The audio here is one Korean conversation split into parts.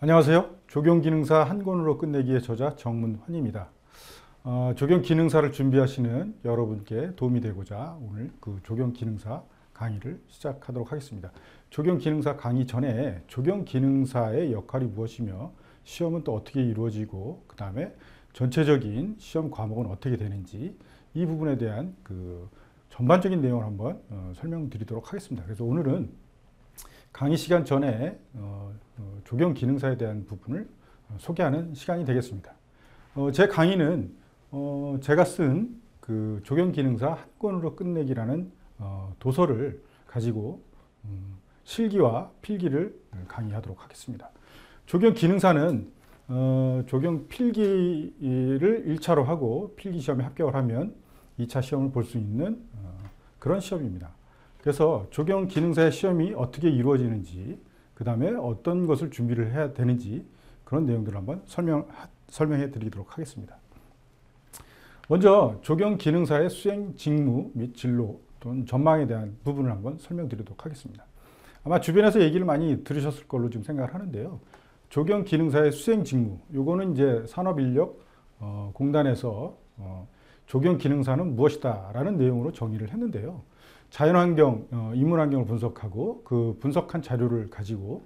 안녕하세요. 적용기능사 한 권으로 끝내기의 저자 정문환입니다. 적용기능사를 준비하시는 여러분께 도움이 되고자 오늘 그 적용기능사 강의를 시작하도록 하겠습니다. 적용기능사 강의 전에 적용기능사의 역할이 무엇이며 시험은 또 어떻게 이루어지고 그 다음에 전체적인 시험 과목은 어떻게 되는지 이 부분에 대한 그 전반적인 내용을 한번 설명드리도록 하겠습니다. 그래서 오늘은 강의 시간 전에 적용 기능사에 대한 부분을 소개하는 시간이 되겠습니다. 제 강의는 제가 쓴 그 적용 기능사 한 권으로 끝내기라는 도서를 가지고 실기와 필기를 강의하도록 하겠습니다. 적용 기능사는 적용 필기를 1차로 하고 필기 시험에 합격을 하면 2차 시험을 볼 수 있는 그런 시험입니다. 그래서 적용 기능사의 시험이 어떻게 이루어지는지, 그 다음에 어떤 것을 준비를 해야 되는지 그런 내용들을 한번 설명해 드리도록 하겠습니다. 먼저 적용 기능사의 수행 직무 및 진로 또는 전망에 대한 부분을 한번 설명드리도록 하겠습니다. 아마 주변에서 얘기를 많이 들으셨을 걸로 지금 생각을 하는데요. 적용 기능사의 수행 직무, 요거는 이제 산업인력공단에서 적용 기능사는 무엇이다 라는 내용으로 정의를 했는데요. 자연환경, 인문환경을 분석하고 그 분석한 자료를 가지고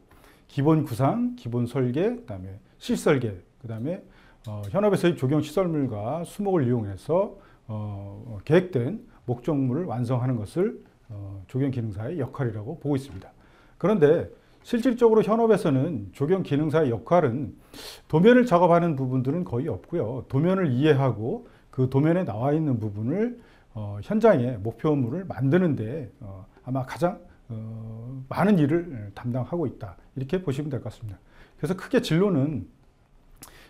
기본 구상, 기본 설계, 그다음에 실설계, 그다음에 현업에서의 적용 시설물과 수목을 이용해서 계획된 목적물을 완성하는 것을 적용 기능사의 역할이라고 보고 있습니다. 그런데 실질적으로 현업에서는 적용 기능사의 역할은 도면을 작업하는 부분들은 거의 없고요. 도면을 이해하고 그 도면에 나와 있는 부분을 현장에 목표물을 만드는데 아마 가장 많은 일을 담당하고 있다. 이렇게 보시면 될 것 같습니다. 그래서 크게 진로는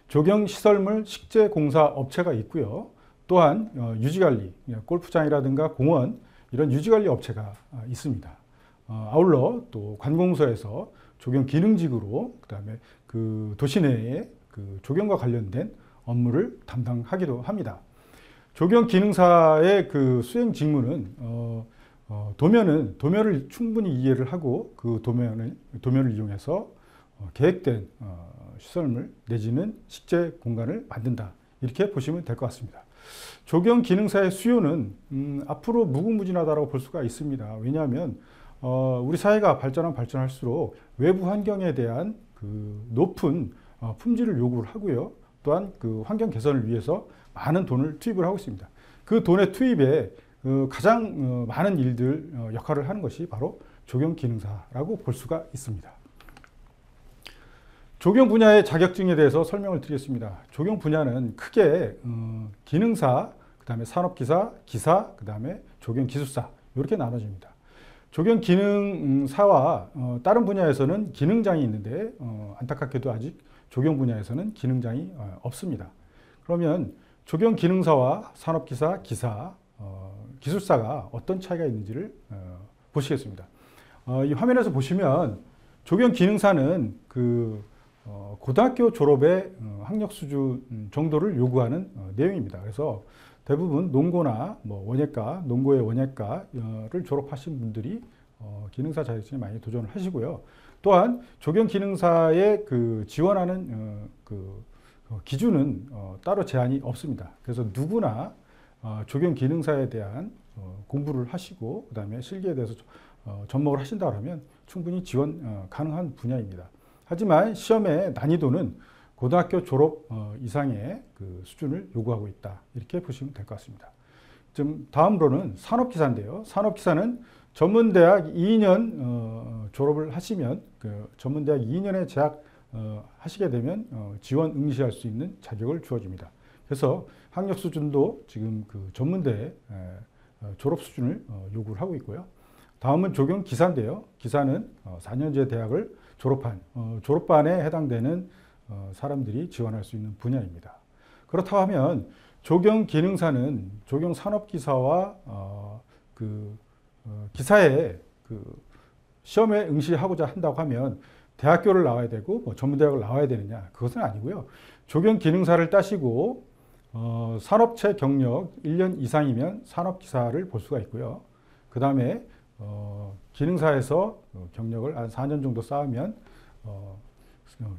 적용시설물 식재공사 업체가 있고요. 또한 유지관리, 골프장이라든가 공원 이런 유지관리 업체가 있습니다. 아울러 또 관공서에서 적용기능직으로 그다음에 그 도시 내에 그 적용과 관련된 업무를 담당하기도 합니다. 적용 기능사의 그 수행 직무는 도면을 충분히 이해를 하고 그 도면을 이용해서 계획된 시설물 내지는 식재 공간을 만든다. 이렇게 보시면 될 것 같습니다. 적용 기능사의 수요는 앞으로 무궁무진하다고 볼 수가 있습니다. 왜냐하면 우리 사회가 발전할수록 외부 환경에 대한 그 높은 품질을 요구를 하고요. 또한 그 환경 개선을 위해서 많은 돈을 투입을 하고 있습니다. 그 돈의 투입에 가장 많은 일들 역할을 하는 것이 바로 적용 기능사라고 볼 수가 있습니다. 적용 분야의 자격증에 대해서 설명을 드리겠습니다. 적용 분야는 크게 기능사, 그 다음에 산업기사, 기사, 그 다음에 적용 기술사 이렇게 나눠집니다. 적용 기능사와 다른 분야에서는 기능장이 있는데 안타깝게도 아직 적용 분야에서는 기능장이 없습니다. 그러면 적용 기능사와 산업기사, 기사, 기술사가 어떤 차이가 있는지를 보시겠습니다. 이 화면에서 보시면 적용 기능사는 그 고등학교 졸업의 학력 수준 정도를 요구하는 내용입니다. 그래서 대부분 농고나 뭐 원예과, 농고의 원예과를 졸업하신 분들이 기능사 자격증에 많이 도전을 하시고요. 또한 적용 기능사에 그 지원하는 그 기준은 따로 제한이 없습니다. 그래서 누구나 적용 기능사에 대한 공부를 하시고 그 다음에 실기에 대해서 접목을 하신다 그러면 충분히 지원 가능한 분야입니다. 하지만 시험의 난이도는 고등학교 졸업 이상의 그 수준을 요구하고 있다. 이렇게 보시면 될 것 같습니다. 좀 다음으로는 산업기사인데요. 산업기사는 전문대학 2년 졸업을 하시면 그 전문대학 2년에 재학 하시게 되면 지원 응시할 수 있는 자격을 주어집니다. 그래서 학력 수준도 지금 그 전문대 졸업 수준을 요구를 하고 있고요. 다음은 적용 기사인데요. 기사는 4년제 대학을 졸업한 졸업반에 해당되는 사람들이 지원할 수 있는 분야입니다. 그렇다고 하면 적용 기능사는 적용 산업기사와 기사에 그 시험에 응시하고자 한다고 하면 대학교를 나와야 되고 뭐 전문대학을 나와야 되느냐, 그것은 아니고요. 적용 기능사를 따시고 산업체 경력 1년 이상이면 산업기사를 볼 수가 있고요. 그 다음에 기능사에서 경력을 한 4년 정도 쌓으면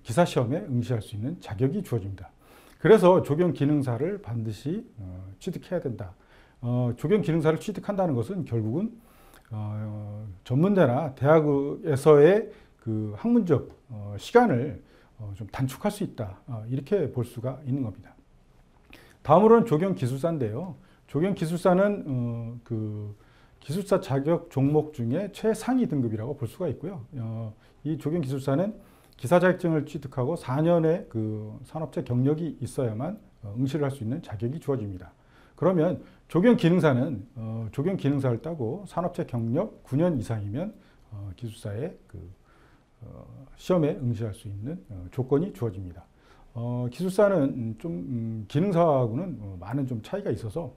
기사 시험에 응시할 수 있는 자격이 주어집니다. 그래서 조경 기능사를 반드시 취득해야 된다. 조경 기능사를 취득한다는 것은 결국은 전문대나 대학에서의 그 학문적 시간을 좀 단축할 수 있다. 이렇게 볼 수가 있는 겁니다. 다음으로는 조경 기술사인데요. 조경 기술사는 그 기술사 자격 종목 중에 최상위 등급이라고 볼 수가 있고요. 이 조경 기술사는 기사 자격증을 취득하고 4년의 그 산업체 경력이 있어야만 응시를 할 수 있는 자격이 주어집니다. 그러면 조경 기능사는 조경 기능사를 따고 산업체 경력 9년 이상이면 기술사의 그 시험에 응시할 수 있는 조건이 주어집니다. 기술사는 좀 기능사하고는 많은 좀 차이가 있어서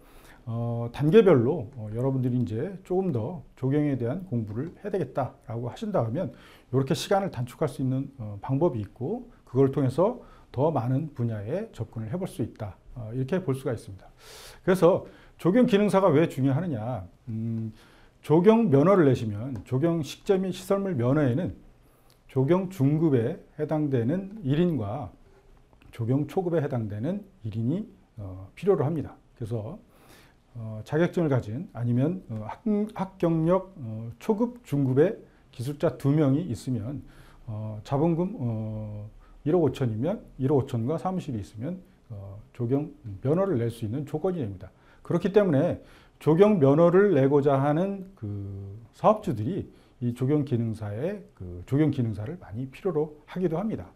단계별로 여러분들이 이제 조금 더 조경에 대한 공부를 해야 되겠다라고 하신다 하면 이렇게 시간을 단축할 수 있는 방법이 있고 그걸 통해서 더 많은 분야에 접근을 해볼 수 있다. 이렇게 볼 수가 있습니다. 그래서 조경 기능사가 왜 중요하느냐. 조경 면허를 내시면 조경 식재 및 시설물 면허에는 조경 중급에 해당되는 1인과 조경 초급에 해당되는 1인이 필요로 합니다. 그래서 자격증을 가진 아니면 학경력 초급 중급의 기술자 2명이 있으면 자본금 1억 5천이면 1억 5천과 사무실이 있으면 조경 면허를 낼 수 있는 조건이 됩니다. 그렇기 때문에 조경 면허를 내고자 하는 그 사업주들이 이 조경 기능사의 그 조경 기능사를 많이 필요로 하기도 합니다.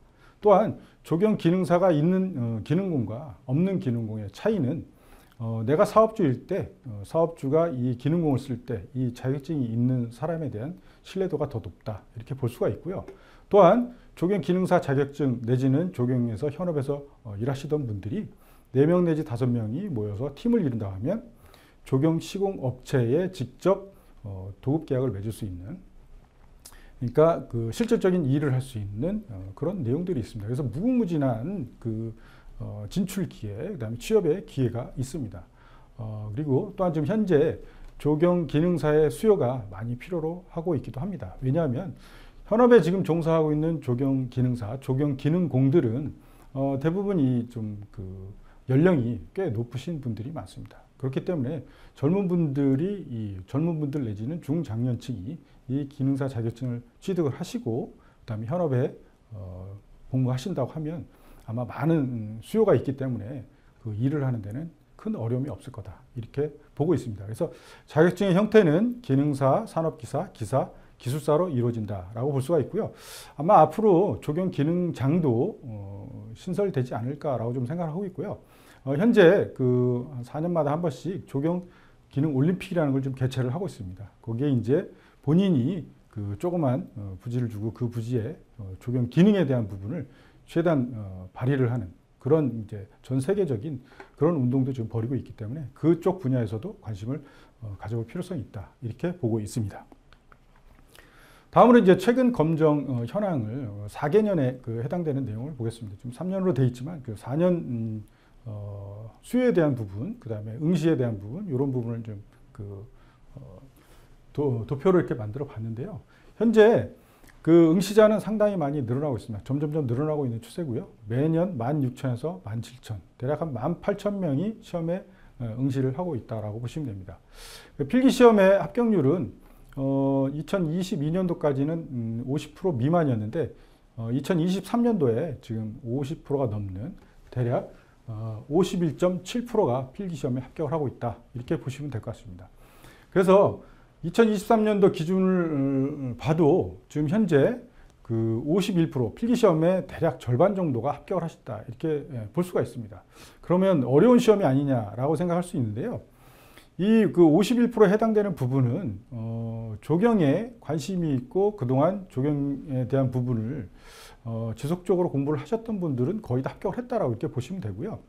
또한 조경 기능사가 있는 기능공과 없는 기능공의 차이는 내가 사업주일 때 사업주가 이 기능공을 쓸 때 이 자격증이 있는 사람에 대한 신뢰도가 더 높다 이렇게 볼 수가 있고요. 또한 조경 기능사 자격증 내지는 조경에서 현업에서 일하시던 분들이 4명 내지 5명이 모여서 팀을 이룬다 하면 조경 시공 업체에 직접 도급 계약을 맺을 수 있는 그러니까 그 실질적인 일을 할 수 있는 그런 내용들이 있습니다. 그래서 무궁무진한 그 진출 기회, 그다음에 취업의 기회가 있습니다. 그리고 또한 지금 현재 조경 기능사의 수요가 많이 필요로 하고 있기도 합니다. 왜냐하면 현업에 지금 종사하고 있는 조경 기능사, 조경 기능공들은 대부분 이 좀 그 연령이 꽤 높으신 분들이 많습니다. 그렇기 때문에 젊은 분들 내지는 중장년층이 이 기능사 자격증을 취득을 하시고 그다음에 현업에 복무하신다고 하면 아마 많은 수요가 있기 때문에 그 일을 하는 데는 큰 어려움이 없을 거다 이렇게 보고 있습니다. 그래서 자격증의 형태는 기능사, 산업기사, 기사, 기술사로 이루어진다라고 볼 수가 있고요. 아마 앞으로 조경 기능장도 신설되지 않을까라고 좀 생각하고 있고요. 현재 그 4년마다 한 번씩 조경 기능 올림픽이라는 걸 좀 개최를 하고 있습니다. 거기에 이제 본인이 그 조그만 부지를 주고 그 부지에 조경 기능에 대한 부분을 최대한 발휘를 하는 그런 이제 전 세계적인 그런 운동도 지금 벌이고 있기 때문에 그쪽 분야에서도 관심을 가져볼 필요성이 있다 이렇게 보고 있습니다. 다음으로 이제 최근 검정 현황을 4개년에 그 해당되는 내용을 보겠습니다. 지금 3년으로 되어 있지만 그 4년 수요에 대한 부분, 그 다음에 응시에 대한 부분, 이런 부분을 좀 도표로 이렇게 만들어 봤는데요. 현재 그 응시자는 상당히 많이 늘어나고 있습니다. 점점점 늘어나고 있는 추세고요. 매년 16,000에서 17,000, 대략 한 18,000명이 시험에 응시를 하고 있다라고 보시면 됩니다. 필기 시험의 합격률은 2022년도까지는 50% 미만이었는데 2023년도에 지금 50%가 넘는 대략 51.7%가 필기시험에 합격을 하고 있다. 이렇게 보시면 될 것 같습니다. 그래서 2023년도 기준을 봐도 지금 현재 그 51% 필기시험의 대략 절반 정도가 합격을 하셨다. 이렇게 볼 수가 있습니다. 그러면 어려운 시험이 아니냐라고 생각할 수 있는데요. 이 그 51%에 해당되는 부분은 조경에 관심이 있고 그동안 조경에 대한 부분을 지속적으로 공부를 하셨던 분들은 거의 다 합격을 했다라고 이렇게 보시면 되고요.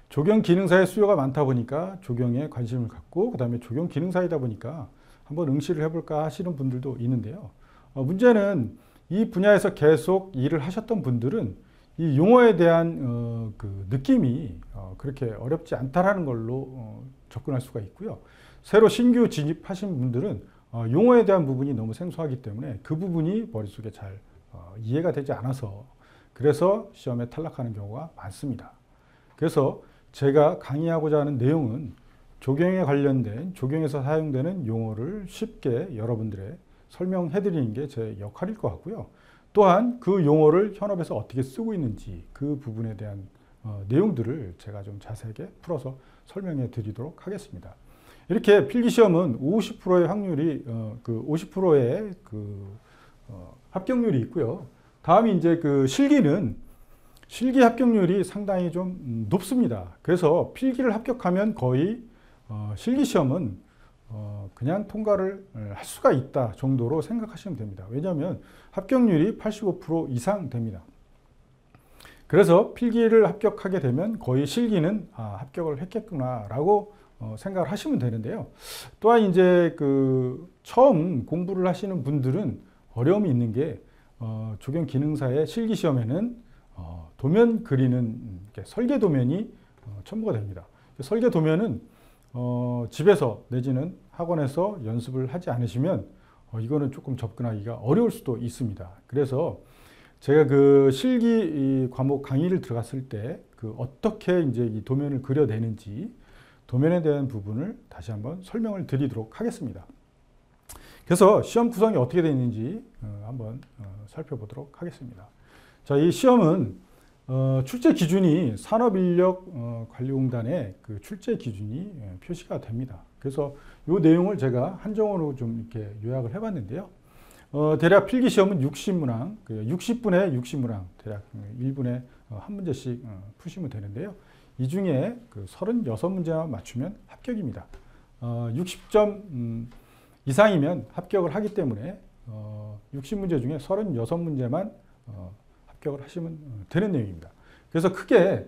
조경 기능사의 수요가 많다 보니까 조경에 관심을 갖고 그다음에 조경 기능사이다 보니까 한번 응시를 해볼까 하시는 분들도 있는데요. 문제는 이 분야에서 계속 일을 하셨던 분들은 이 용어에 대한 그 느낌이 그렇게 어렵지 않다라는 걸로 접근할 수가 있고요. 새로 신규 진입하신 분들은 용어에 대한 부분이 너무 생소하기 때문에 그 부분이 머릿속에 잘 이해가 되지 않아서 그래서 시험에 탈락하는 경우가 많습니다. 그래서 제가 강의하고자 하는 내용은 조경에 관련된 조경에서 사용되는 용어를 쉽게 여러분들의 설명해 드리는 게 제 역할일 것 같고요. 또한 그 용어를 현업에서 어떻게 쓰고 있는지 그 부분에 대한 내용들을 제가 좀 자세하게 풀어서 설명해 드리도록 하겠습니다. 이렇게 필기시험은 50%의 확률이, 50%의 합격률이 있고요. 다음이 이제 실기 합격률이 상당히 좀 높습니다. 그래서 필기를 합격하면 거의 실기시험은 그냥 통과를 할 수가 있다 정도로 생각하시면 됩니다. 왜냐하면 합격률이 85% 이상 됩니다. 그래서 필기를 합격하게 되면 거의 실기는 합격을 했겠구나라고 생각을 하시면 되는데요. 또한 이제 처음 공부를 하시는 분들은 어려움이 있는 게 조경 기능사의 실기 시험에는 도면 그리는 설계 도면이 첨부가 됩니다. 설계 도면은 집에서 내지는 학원에서 연습을 하지 않으시면 이거는 조금 접근하기가 어려울 수도 있습니다. 그래서 제가 실기 과목 강의를 들어갔을 때 어떻게 이제 이 도면을 그려내는지 도면에 대한 부분을 다시 한번 설명을 드리도록 하겠습니다. 그래서 시험 구성이 어떻게 되어 있는지 한번 살펴보도록 하겠습니다. 자, 이 시험은 출제 기준이 산업인력관리공단의 출제 기준이 표시가 됩니다. 그래서 이 내용을 제가 한정으로 좀 이렇게 요약을 해봤는데요. 대략 필기 시험은 60문항, 60분의 60문항, 대략 1분에 한 문제씩 푸시면 되는데요. 이 중에 36문제만 맞추면 합격입니다. 60점 이상이면 합격을 하기 때문에 60문제 중에 36문제만 합격을 하시면 되는 내용입니다. 그래서 크게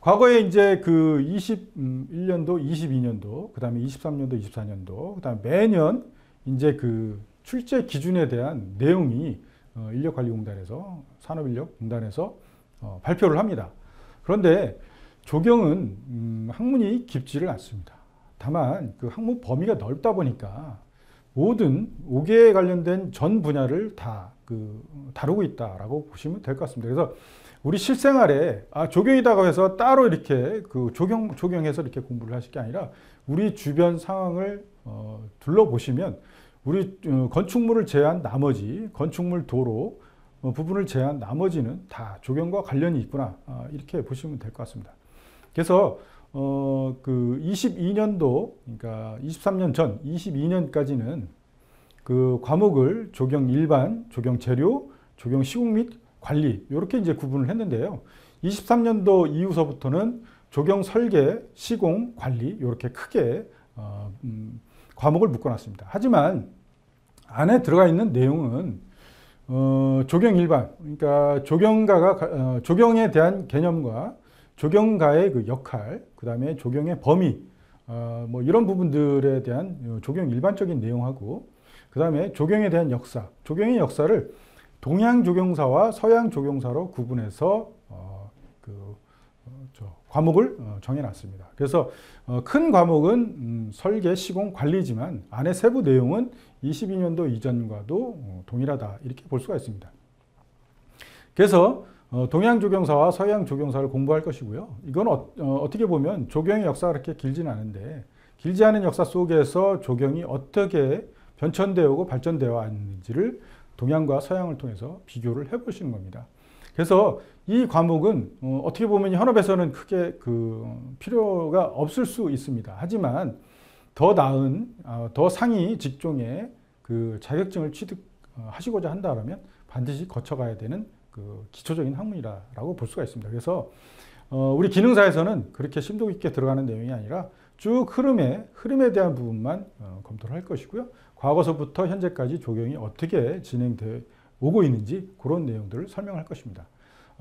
과거에 이제 21년도, 22년도, 그 다음에 23년도, 24년도, 그 다음에 매년 이제 출제 기준에 대한 내용이 인력관리공단에서, 산업인력공단에서 발표를 합니다. 그런데 조경은 학문이 깊지를 않습니다. 다만 학문 범위가 넓다 보니까 모든 5개에 관련된 전 분야를 다 다루고 있다라고 보시면 될 것 같습니다. 그래서 우리 실생활에 조경이다고 해서 따로 이렇게 조경해서 이렇게 공부를 하실 게 아니라 우리 주변 상황을 둘러보시면 우리 건축물을 제외한 나머지 건축물 도로 부분을 제외한 나머지는 다 조경과 관련이 있구나 이렇게 보시면 될 것 같습니다. 그래서 22년도 그러니까 23년 전 22년까지는 과목을 조경 일반, 조경 재료, 조경 시공 및 관리 이렇게 이제 구분을 했는데요. 23년도 이후서부터는 조경 설계, 시공, 관리 이렇게 크게 과목을 묶어놨습니다. 하지만 안에 들어가 있는 내용은 조경 일반, 그러니까 조경에 대한 개념과 조경가의 역할, 그 다음에 조경의 범위, 이런 부분들에 대한 조경 일반적인 내용하고, 그 다음에 조경에 대한 역사, 조경의 역사를 동양 조경사와 서양 조경사로 구분해서 과목을 정해놨습니다. 그래서 큰 과목은 설계, 시공, 관리지만 안에 세부 내용은 22년도 이전과도 동일하다 이렇게 볼 수가 있습니다. 그래서 동양 조경사와 서양 조경사를 공부할 것이고요. 이건 어떻게 보면 조경의 역사가 그렇게 길지는 않은데 길지 않은 역사 속에서 조경이 어떻게 변천되어 오고 발전되어 왔는지를 동양과 서양을 통해서 비교를 해보시는 겁니다. 그래서 이 과목은 어떻게 보면 현업에서는 크게 필요가 없을 수 있습니다. 하지만 더 나은, 더 상위 직종의 자격증을 취득하시고자 한다면 반드시 거쳐가야 되는 기초적인 학문이라고 볼 수가 있습니다. 그래서 우리 기능사에서는 그렇게 심도 깊게 들어가는 내용이 아니라 쭉 흐름에 대한 부분만 검토를 할 것이고요. 과거서부터 현재까지 조경이 어떻게 진행되어 오고 있는지 그런 내용들을 설명할 것입니다.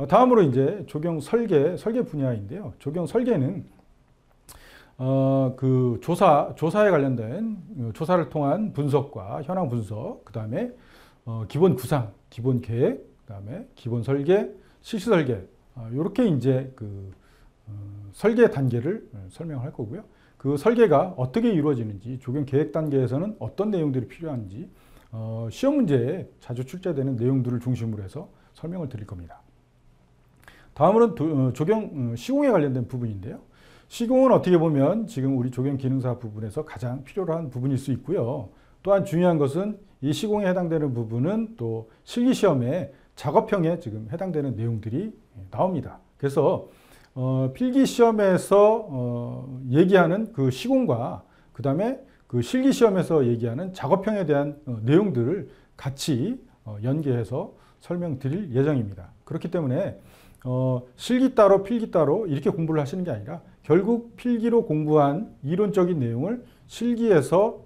다음으로 이제 조경 설계 분야인데요. 조경 설계는 조사에 관련된 조사를 통한 분석과 현황 분석, 그 다음에 기본 구상, 기본 계획, 그 다음에 기본 설계, 실시 설계, 이렇게 이제 설계 단계를 설명할 거고요. 그 설계가 어떻게 이루어지는지, 조경 계획 단계에서는 어떤 내용들이 필요한지, 시험 문제에 자주 출제되는 내용들을 중심으로 해서 설명을 드릴 겁니다. 다음으로는 조경 시공에 관련된 부분인데요. 시공은 어떻게 보면 지금 우리 조경 기능사 부분에서 가장 필요로 한 부분일 수 있고요. 또한 중요한 것은 이 시공에 해당되는 부분은 또 실기시험에 작업형에 지금 해당되는 내용들이 나옵니다. 그래서 필기시험에서 얘기하는 그 시공과 그 다음에 그 실기시험에서 얘기하는 작업형에 대한 내용들을 같이 연계해서 설명드릴 예정입니다. 그렇기 때문에 실기 따로 필기 따로 이렇게 공부를 하시는 게 아니라 결국 필기로 공부한 이론적인 내용을 실기에서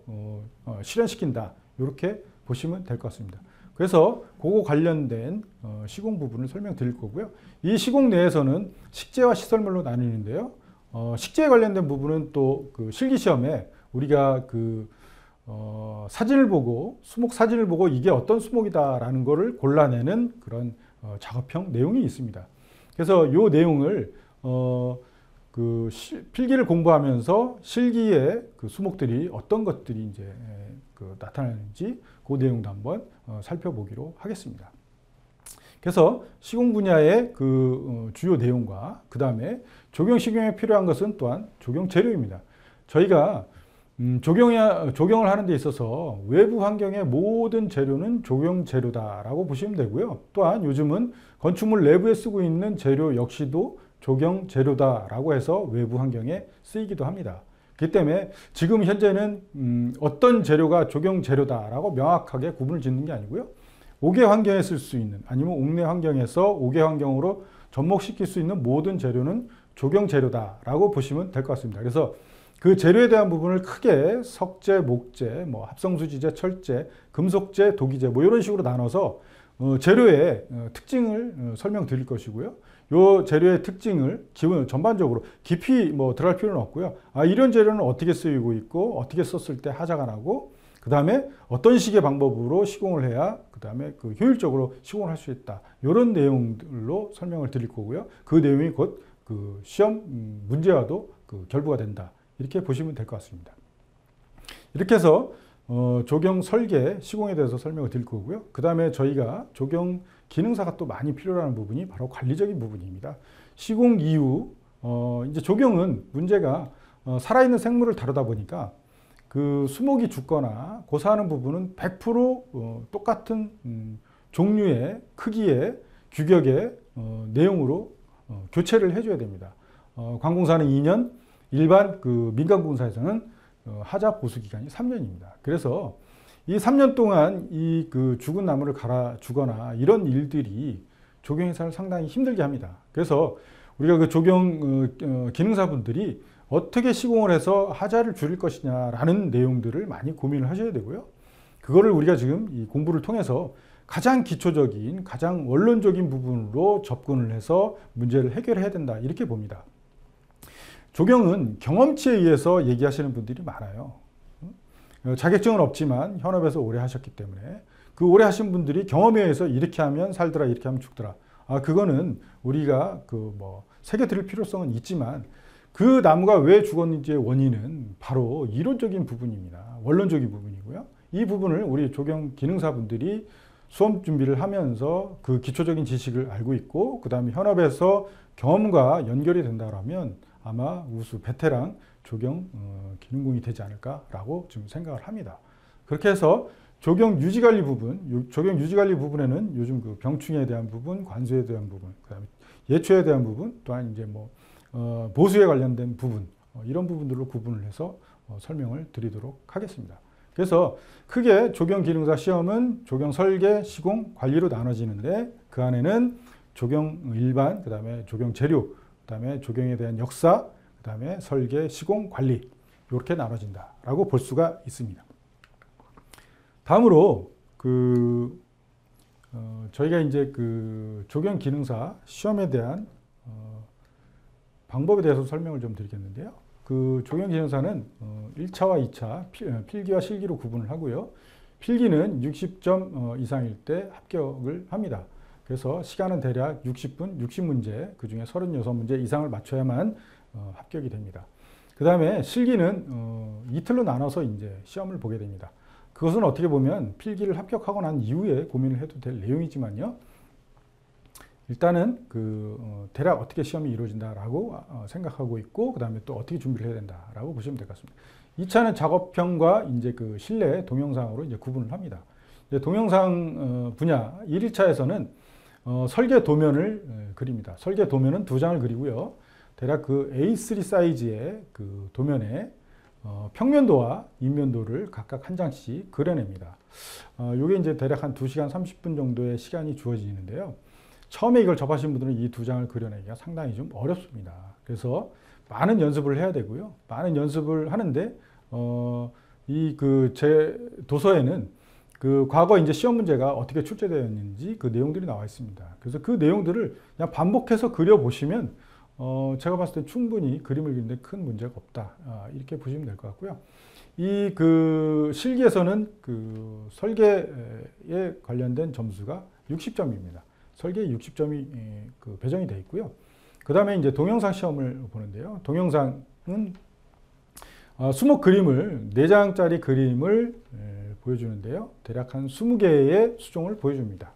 실현시킨다. 이렇게 보시면 될 것 같습니다. 그래서 그거 관련된 시공 부분을 설명드릴 거고요. 이 시공 내에서는 식재와 시설물로 나뉘는데요. 식재에 관련된 부분은 또 그 실기시험에 우리가 그 사진을 보고 수목 사진을 보고 이게 어떤 수목이다라는 거를 골라내는 그런 작업형 내용이 있습니다. 그래서 이 내용을 필기를 공부하면서 실기에 그 수목들이 어떤 것들이 이제 나타나는지 그 내용도 한번 살펴보기로 하겠습니다. 그래서 시공 분야의 그 주요 내용과 그 다음에 조경 시공에 필요한 것은 또한 조경 재료입니다. 저희가 조경을 하는 데 있어서 외부 환경의 모든 재료는 조경 재료다라고 보시면 되고요. 또한 요즘은 건축물 내부에 쓰고 있는 재료 역시도 조경 재료다라고 해서 외부 환경에 쓰이기도 합니다. 그렇기 때문에 지금 현재는 어떤 재료가 조경 재료다라고 명확하게 구분을 짓는 게 아니고요. 5개 환경에 쓸 수 있는 아니면 옥내 환경에서 5개 환경으로 접목시킬 수 있는 모든 재료는 조경 재료다라고 보시면 될 것 같습니다. 그래서 그 재료에 대한 부분을 크게 석재, 목재, 뭐 합성수지재, 철재, 금속재, 도기재 뭐 이런 식으로 나눠서 재료의 특징을 설명드릴 것이고요. 요 재료의 특징을 전반적으로 깊이 뭐 들어갈 필요는 없고요. 이런 재료는 어떻게 쓰이고 있고 어떻게 썼을 때 하자가 나고 그 다음에 어떤 식의 방법으로 시공을 해야 그 다음에 그 효율적으로 시공을 할 수 있다. 이런 내용들로 설명을 드릴 거고요. 그 내용이 곧 그 시험 문제와도 그 결부가 된다. 이렇게 보시면 될 것 같습니다. 이렇게 해서 조경 설계, 시공에 대해서 설명을 드릴 거고요. 그 다음에 저희가 조경 기능사가 또 많이 필요한 부분이 바로 관리적인 부분입니다. 시공 이후 이제 조경은 문제가 살아있는 생물을 다루다 보니까 그 수목이 죽거나 고사하는 부분은 100% 똑같은 종류의 크기의 규격의 내용으로 교체를 해줘야 됩니다. 관공사는 2년, 일반 그 민간공사에서는 하자 보수 기간이 3년입니다. 그래서 이 3년 동안 이 그 죽은 나무를 갈아 주거나 이런 일들이 조경회사를 상당히 힘들게 합니다. 그래서 우리가 그 조경 기능사분들이 어떻게 시공을 해서 하자를 줄일 것이냐라는 내용들을 많이 고민을 하셔야 되고요. 그거를 우리가 지금 이 공부를 통해서 가장 기초적인, 가장 원론적인 부분으로 접근을 해서 문제를 해결해야 된다. 이렇게 봅니다. 조경은 경험치에 의해서 얘기하시는 분들이 많아요. 자격증은 없지만 현업에서 오래 하셨기 때문에 그 오래 하신 분들이 경험에 의해서 이렇게 하면 살더라, 이렇게 하면 죽더라. 그거는 우리가 새겨 들을 필요성은 있지만 그 나무가 왜 죽었는지의 원인은 바로 이론적인 부분입니다. 원론적인 부분이고요. 이 부분을 우리 조경 기능사분들이 수험 준비를 하면서 그 기초적인 지식을 알고 있고 그 다음에 현업에서 경험과 연결이 된다면 아마 우수 베테랑 조경 기능공이 되지 않을까라고 지금 생각을 합니다. 그렇게 해서 조경 유지관리 부분, 조경 유지관리 부분에는 요즘 그 병충해에 대한 부분, 관수에 대한 부분, 그다음에 예초에 대한 부분, 또한 이제 보수에 관련된 부분 이런 부분들로 구분을 해서 설명을 드리도록 하겠습니다. 그래서 크게 조경 기능사 시험은 조경 설계, 시공, 관리로 나눠지는데 그 안에는 조경 일반, 그 다음에 조경 재료, 그 다음에 조경에 대한 역사, 그 다음에 설계, 시공, 관리 이렇게 나눠진다라고 볼 수가 있습니다. 다음으로 저희가 이제 그 조경 기능사 시험에 대한 방법에 대해서 설명을 좀 드리겠는데요. 그 조경 기능사는 1차와 2차 필기와 실기로 구분을 하고요. 필기는 60점 이상일 때 합격을 합니다. 그래서 시간은 대략 60분, 60문제, 그 중에 36문제 이상을 맞춰야만 합격이 됩니다. 그 다음에 실기는 이틀로 나눠서 이제 시험을 보게 됩니다. 그것은 어떻게 보면 필기를 합격하고 난 이후에 고민을 해도 될 내용이지만요. 일단은 대략 어떻게 시험이 이루어진다라고 생각하고 있고, 그 다음에 또 어떻게 준비를 해야 된다라고 보시면 될 것 같습니다. 2차는 작업형과 이제 실내 동영상으로 이제 구분을 합니다. 이제 동영상 분야 1일차에서는 설계 도면을 그립니다. 설계 도면은 2장을 그리고요. 대략 A3 사이즈의 도면에 평면도와 인면도를 각각 한 장씩 그려냅니다. 요게 이제 대략 한 2시간 30분 정도의 시간이 주어지는데요. 처음에 이걸 접하신 분들은 이 2장을 그려내기가 상당히 좀 어렵습니다. 그래서 많은 연습을 해야 되고요. 많은 연습을 하는데, 제 도서에는 과거 이제 시험 문제가 어떻게 출제되었는지 그 내용들이 나와 있습니다. 그래서 그 내용들을 그냥 반복해서 그려보시면, 제가 봤을 때 충분히 그림을 그리는데 큰 문제가 없다. 이렇게 보시면 될 것 같고요. 이 실기에서는 설계에 관련된 점수가 60점입니다. 설계에 60점이 배정이 되어 있고요. 그 다음에 이제 동영상 시험을 보는데요. 동영상은 수목 그림을 4장짜리 그림을 보여주는데요. 대략 한 20개의 수종을 보여줍니다.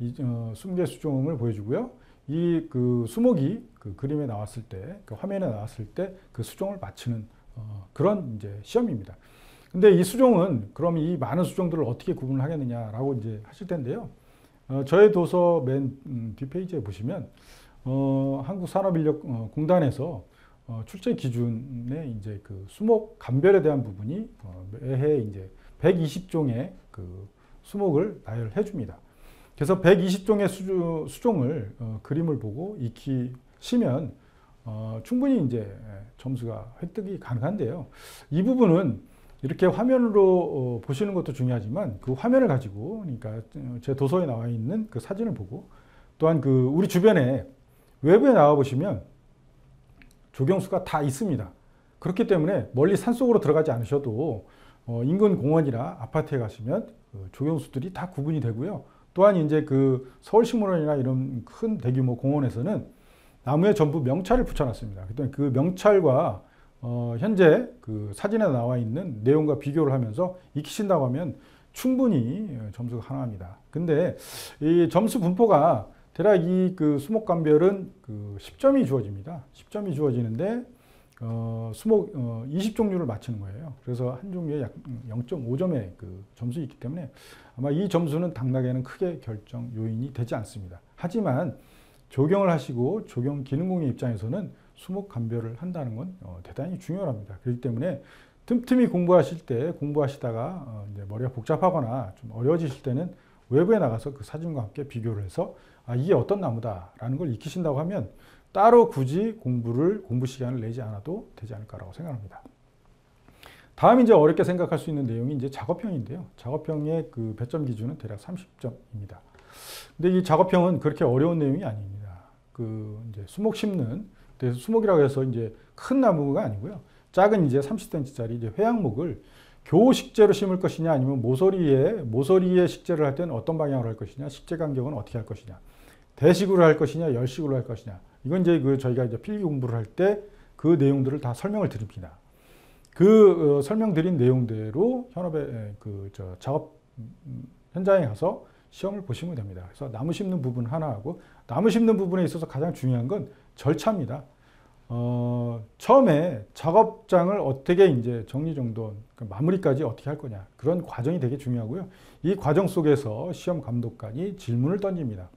20개의 수종을 보여주고요. 이 수목이 그림에 나왔을 때, 화면에 나왔을 때 그 수종을 맞추는 그런 이제 시험입니다. 근데 이 수종은 그럼 이 많은 수종들을 어떻게 구분을 하겠느냐라고 이제 하실 텐데요. 저의 도서 맨 뒷페이지에 보시면 한국산업인력공단에서 출제 기준에 이제 수목 감별에 대한 부분이 매해 이제 120종의 수목을 나열해 줍니다. 그래서 120종의 수종을 그림을 보고 익히시면 충분히 이제 점수가 획득이 가능한데요. 이 부분은 이렇게 화면으로 보시는 것도 중요하지만 그 화면을 가지고, 그러니까 제 도서에 나와 있는 그 사진을 보고, 또한 우리 주변에 외부에 나와 보시면 조경수가 다 있습니다. 그렇기 때문에 멀리 산속으로 들어가지 않으셔도 인근 공원이나 아파트에 가시면 조경수들이 다 구분이 되고요. 또한 이제 서울식물원이나 이런 큰 대규모 공원에서는 나무에 전부 명찰을 붙여놨습니다. 그랬더니 그 명찰과 현재 사진에 나와 있는 내용과 비교를 하면서 익히신다고 하면 충분히 점수가 가능합니다. 근데 이 점수 분포가 대략 이 수목 감별은 10점이 주어집니다. 10점이 주어지는데 수목 20종류를 맞추는 거예요. 그래서 한 종류에 약 0.5점의 점수 있기 때문에 아마 이 점수는 당락에는 크게 결정 요인이 되지 않습니다. 하지만 조경을 하시고 조경 기능공의 입장에서는 수목 감별을 한다는 건 대단히 중요합니다. 그렇기 때문에 틈틈이 공부하시다가 이제 머리가 복잡하거나 좀 어려워지실 때는 외부에 나가서 그 사진과 함께 비교를 해서 이게 어떤 나무다라는 걸 익히신다고 하면 따로 굳이 공부 시간을 내지 않아도 되지 않을까라고 생각합니다. 다음 이제 어렵게 생각할 수 있는 내용이 이제 작업형인데요. 작업형의 배점 기준은 대략 30점입니다. 근데 이 작업형은 그렇게 어려운 내용이 아닙니다. 이제 수목 심는, 그래서 수목이라고 해서 이제 큰 나무가 아니고요. 작은 이제 30cm짜리 이제 회양목을 교식재로 심을 것이냐, 아니면 모서리에 식재를 할 때는 어떤 방향으로 할 것이냐, 식재 간격은 어떻게 할 것이냐, 대식으로 할 것이냐, 열식으로 할 것이냐. 이건 이제 저희가 이제 필기 공부를 할 때 그 내용들을 다 설명을 드립니다. 설명드린 내용대로 현업의 작업 현장에 가서 시험을 보시면 됩니다. 그래서 나무 심는 부분 하나하고, 나무 심는 부분에 있어서 가장 중요한 건 절차입니다. 처음에 작업장을 어떻게 이제 정리정돈, 마무리까지 어떻게 할 거냐, 그런 과정이 되게 중요하고요. 이 과정 속에서 시험 감독관이 질문을 던집니다.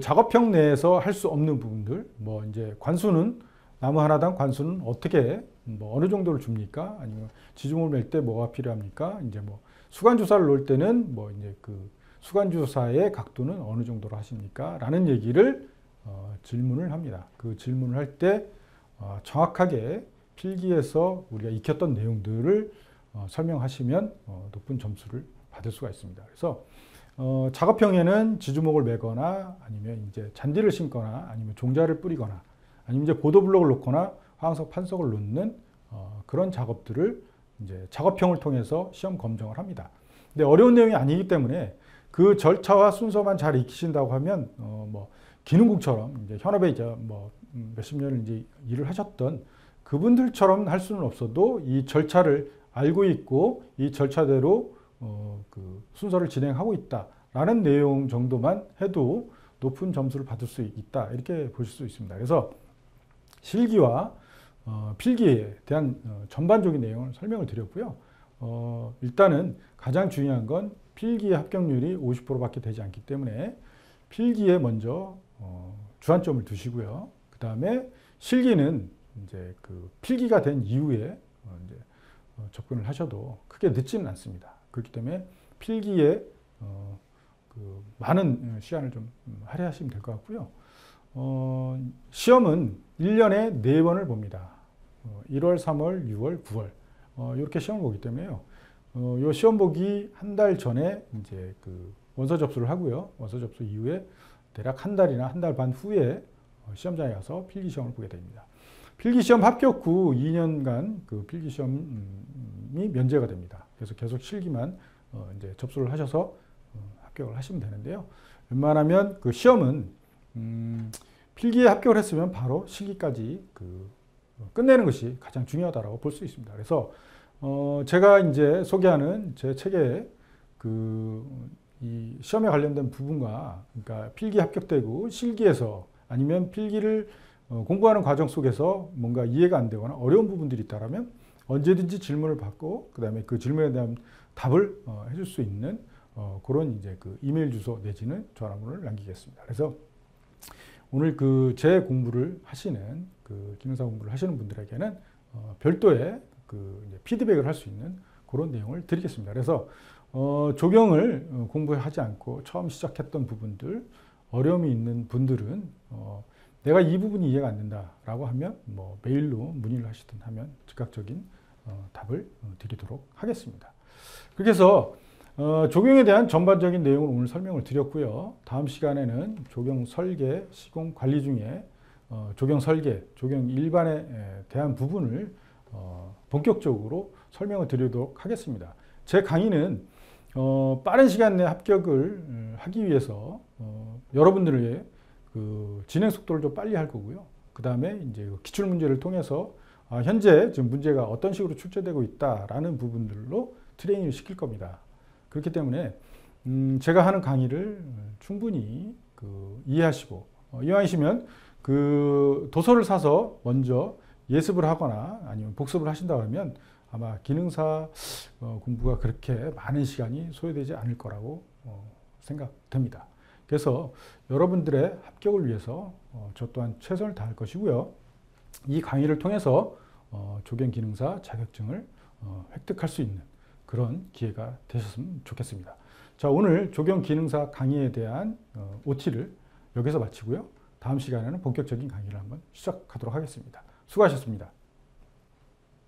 작업형 내에서 할 수 없는 부분들, 이제 관수는, 나무 하나당 관수는 어떻게, 어느 정도를 줍니까? 아니면 지중을 맬 때 뭐가 필요합니까? 이제 수간주사를 놓을 때는 이제 수간주사의 각도는 어느 정도로 하십니까? 라는 얘기를 질문을 합니다. 그 질문을 할 때 정확하게 필기에서 우리가 익혔던 내용들을 설명하시면 높은 점수를 받을 수가 있습니다. 그래서 작업형에는 지주목을 매거나, 아니면 이제 잔디를 심거나, 아니면 종자를 뿌리거나, 아니면 이제 보도블록을 놓거나 화학석 판석을 놓는 그런 작업들을 이제 작업형을 통해서 시험 검정을 합니다. 근데 어려운 내용이 아니기 때문에 그 절차와 순서만 잘 익히신다고 하면 기능국처럼 이제 현업에 이제 몇십 년을 이제 일을 하셨던 그분들처럼 할 수는 없어도 이 절차를 알고 있고 이 절차대로 그 순서를 진행하고 있다라는 내용 정도만 해도 높은 점수를 받을 수 있다 이렇게 보실 수 있습니다. 그래서 실기와 필기에 대한 전반적인 내용을 설명을 드렸고요. 일단은 가장 중요한 건 필기의 합격률이 50%밖에 되지 않기 때문에 필기에 먼저 주안점을 두시고요. 그 다음에 실기는 이제 그 필기가 된 이후에 이제 접근을 하셔도 크게 늦지는 않습니다. 그렇기 때문에 필기에 그 많은 시간을 좀 할애하시면 될 것 같고요. 시험은 1년에 4번을 봅니다. 1월, 3월, 6월, 9월 이렇게 시험을 보기 때문에요. 요 시험 보기 한 달 전에 이제 그 원서 접수를 하고요. 원서 접수 이후에 대략 한 달이나 한 달 반 후에 시험장에 가서 필기 시험을 보게 됩니다. 필기 시험 합격 후 2년간 그 필기 시험이 면제가 됩니다. 그래서 계속 실기만 이제 접수를 하셔서 합격을 하시면 되는데요. 웬만하면 그 시험은 필기에 합격을 했으면 바로 실기까지 그 끝내는 것이 가장 중요하다고 볼 수 있습니다. 그래서 제가 이제 소개하는 제 책에 이 시험에 관련된 부분과 그러니까 필기 합격되고 실기에서 아니면 필기를 공부하는 과정 속에서 뭔가 이해가 안 되거나 어려운 부분들이 있다면 언제든지 질문을 받고 그다음에 그 질문에 대한 답을 해줄 수 있는 그런 이제 그 이메일 주소 내지는 전화번호를 남기겠습니다. 그래서 오늘 그 제 공부를 하시는 그 기능사 공부를 하시는 분들에게는 별도의 그 이제 피드백을 할 수 있는 그런 내용을 드리겠습니다. 그래서 조경을 공부하지 않고 처음 시작했던 부분들 어려움이 있는 분들은 내가 이 부분이 이해가 안 된다라고 하면 뭐 메일로 문의를 하시든 하면 즉각적인 답을 드리도록 하겠습니다. 그렇게 해서 조경에 대한 전반적인 내용을 오늘 설명을 드렸고요. 다음 시간에는 조경 설계, 시공 관리 중에 조경 설계, 조경 일반에 대한 부분을 본격적으로 설명을 드리도록 하겠습니다. 제 강의는 빠른 시간 내 합격을 하기 위해서 여러분들의 그 진행 속도를 좀 빨리 할 거고요. 그 다음에 이제 기출 문제를 통해서 현재 지금 문제가 어떤 식으로 출제되고 있다라는 부분들로 트레이닝을 시킬 겁니다. 그렇기 때문에 제가 하는 강의를 충분히 그 이해하시고 이해하시면 그 도서를 사서 먼저 예습을 하거나 아니면 복습을 하신다고 하면 아마 기능사 공부가 그렇게 많은 시간이 소요되지 않을 거라고 생각됩니다. 그래서 여러분들의 합격을 위해서 저 또한 최선을 다할 것이고요. 이 강의를 통해서 조경기능사 자격증을 획득할 수 있는 그런 기회가 되셨으면 좋겠습니다. 자, 오늘 조경기능사 강의에 대한 OT를 여기서 마치고요. 다음 시간에는 본격적인 강의를 한번 시작하도록 하겠습니다. 수고하셨습니다.